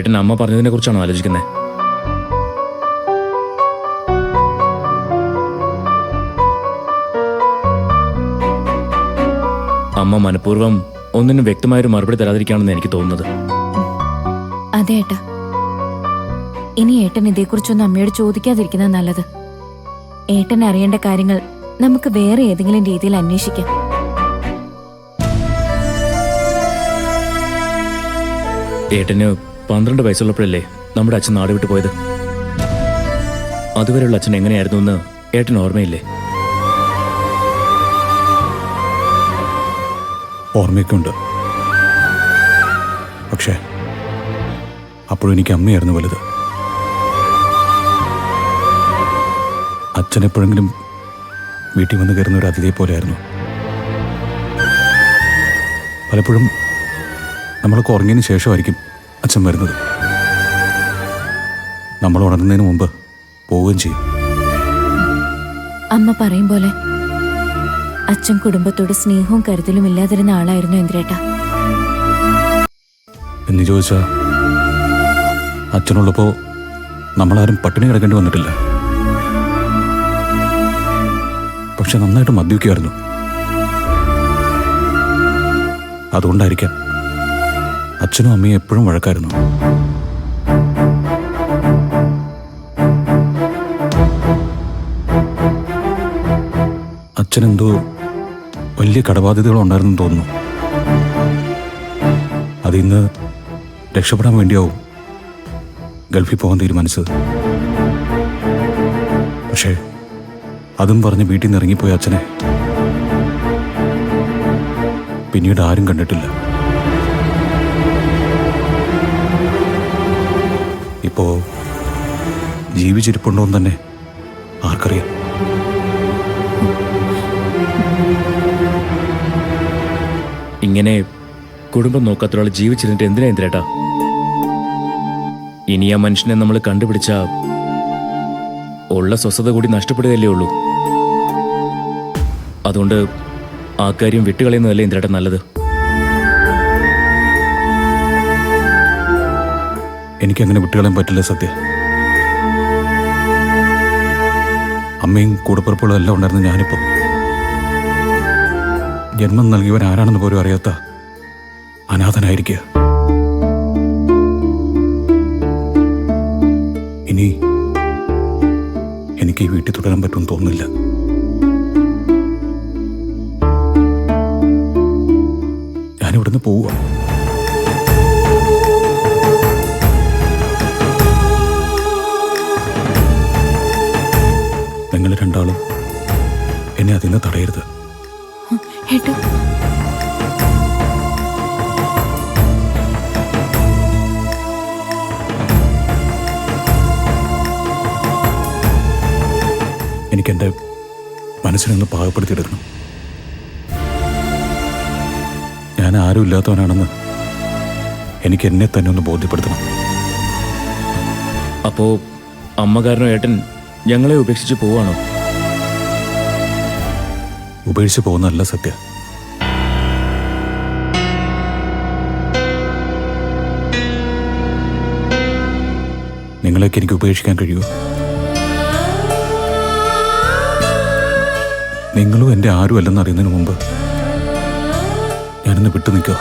ഏട്ടൻ അമ്മ പറഞ്ഞതിനെ കുറിച്ചാണോ ആലോചിക്കുന്നത്? അമ്മ മനഃപൂർവ്വം ഒന്നിനും വ്യക്തമായൊരു മറുപടി തരാതിരിക്കുകയാണെന്ന് എനിക്ക് തോന്നുന്നത്. അതെ ഏട്ടാ, ഇനി ഏട്ടൻ ഇതേക്കുറിച്ചൊന്നും അമ്മയോട് ചോദിക്കാതിരിക്കുന്നത് നല്ലത്. ഏട്ടൻ അറിയേണ്ട കാര്യങ്ങൾ നമുക്ക് വേറെ ഏതെങ്കിലും രീതിയിൽ അന്വേഷിക്കാം. ഏട്ടന് 12 വയസ്സുള്ളപ്പോഴല്ലേ നമ്മുടെ അച്ഛൻ നാട് വിട്ടു പോയത്? അതുവരെയുള്ള അച്ഛൻ എങ്ങനെയായിരുന്നു എന്ന് ഏട്ടന് ഓർമ്മയില്ലേ? ഓർമ്മയൊക്കെ ഉണ്ട്. പക്ഷേ അപ്പോഴും എനിക്ക് അമ്മയായിരുന്നു വലുത്. അച്ഛൻ എപ്പോഴെങ്കിലും വീട്ടിൽ വന്ന് കയറുന്ന ഒരു അതിഥിയെ പോലെയായിരുന്നു. പലപ്പോഴും നമ്മളൊക്കെ ഉറങ്ങിയതിന് ശേഷമായിരിക്കും അച്ഛൻ വരുന്നത്. നമ്മൾ ഉണർന്നതിന് മുമ്പ് പോവുകയും ചെയ്യും. അമ്മ പറയും പോലെ അച്ഛൻ കുടുംബത്തോട് സ്നേഹവും കരുതലും ഇല്ലാതിരുന്ന ആളായിരുന്നു ഇന്ദ്രേട്ട. എന്ന് ചോദിച്ചാൽ അച്ഛനുള്ളപ്പോൾ നമ്മളാരും പട്ടിണി കിടക്കേണ്ടി വന്നിട്ടില്ല. പക്ഷെ നന്നായിട്ട് മദ്യപിക്കുമായിരുന്നു. അതുകൊണ്ടായിരിക്കാം അച്ഛനും അമ്മയും എപ്പോഴും വഴക്കായിരുന്നു. അച്ഛനെന്തോ വലിയ കടബാധ്യതകളുണ്ടായിരുന്നു തോന്നുന്നു. അതിന്ന് രക്ഷപ്പെടാൻ വേണ്ടിയാവും ഗൾഫിൽ പോകാൻ തീരുമാനിച്ചത്. പക്ഷേ അതും പറഞ്ഞ് വീട്ടിൽ നിന്ന് ഇറങ്ങിപ്പോയ അച്ഛനെ പിന്നീട് ആരും കണ്ടിട്ടില്ല. ഇപ്പോ ജീവിച്ചിരിപ്പുണ്ടോന്ന് തന്നെ ആർക്കറിയാം. ഇങ്ങനെ കുടുംബം നോക്കാത്തൊരാൾ ജീവിച്ചിരുന്നിട്ട് എന്തിനാ ഇന്ദ്രേട്ടാ? ഇനി ആ മനുഷ്യനെ നമ്മൾ കണ്ടുപിടിച്ച ഉള്ള സ്വസ്ഥത കൂടി നഷ്ടപ്പെടുകയല്ലേ ഉള്ളൂ. അതുകൊണ്ട് ആ കാര്യം വിട്ടുകളയുന്നതല്ലേ ഇന്ദ്രേട്ട നല്ലത്. എനിക്കങ്ങനെ വിട്ടുകളയാൻ പറ്റില്ല സത്യ. അമ്മയും കൂടപ്പിറപ്പുകളും എല്ലാം ഉണ്ടായിരുന്നു. ഞാനിപ്പോ ജന്മം നൽകിയവൻ ആരാണെന്ന് പോലും അറിയാത്ത അനാഥനായിരിക്കുക. ഇനി എനിക്ക് ഈ വീട്ടിൽ തുടരാൻ പറ്റുമെന്ന് തോന്നുന്നില്ല. ഞാനിവിടുന്ന് പോവുക. നിങ്ങൾ രണ്ടാളും എന്നെ അതിൽ നിന്ന് തടയരുത്. ഏട്ടാ, എനിക്കെൻ്റെ മനസ്സിനൊന്ന് പാകപ്പെടുത്തിയെടുക്കണം. ഞാൻ ആരും ഇല്ലാത്തവനാണെന്ന് എനിക്ക് എന്നെ തന്നെ ഒന്ന് ബോധ്യപ്പെടുത്തണം. അപ്പോ അമ്മ കാരണം ഏട്ടൻ ഞങ്ങളെ ഉപേക്ഷിച്ച് പോവാണോ? ഉപേക്ഷിച്ച് പോകുന്നതല്ല സത്യ. നിങ്ങളെയൊക്കെ എനിക്ക് ഉപേക്ഷിക്കാൻ കഴിയുമോ? നിങ്ങളും എൻ്റെ ആരും അല്ലെന്ന് അറിയുന്നതിന് മുമ്പ് ഞാനിന്ന് വിട്ടു നിൽക്കുക.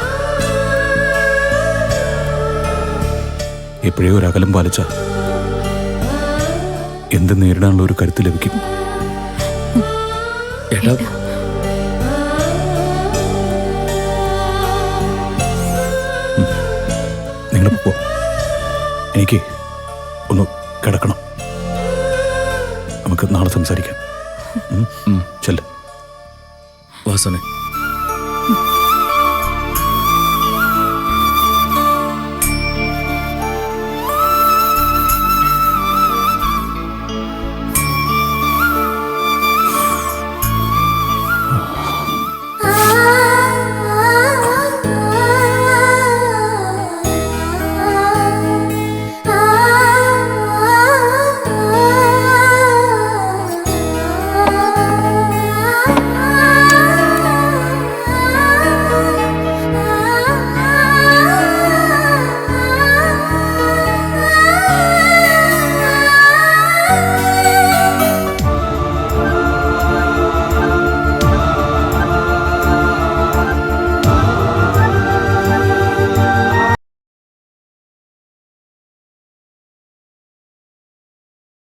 എപ്പോഴേ ഒരു അകലം പാലിച്ച എന്ത് നേരിടാനുള്ള ഒരു കരുത്ത് ലഭിക്കും. ഏട്ടാ, നിങ്ങൾ പോ. എനിക്ക് ഒന്ന് കിടക്കണം. നമുക്ക് നാളെ സംസാരിക്കാം. ചെല്ല വാസനെ.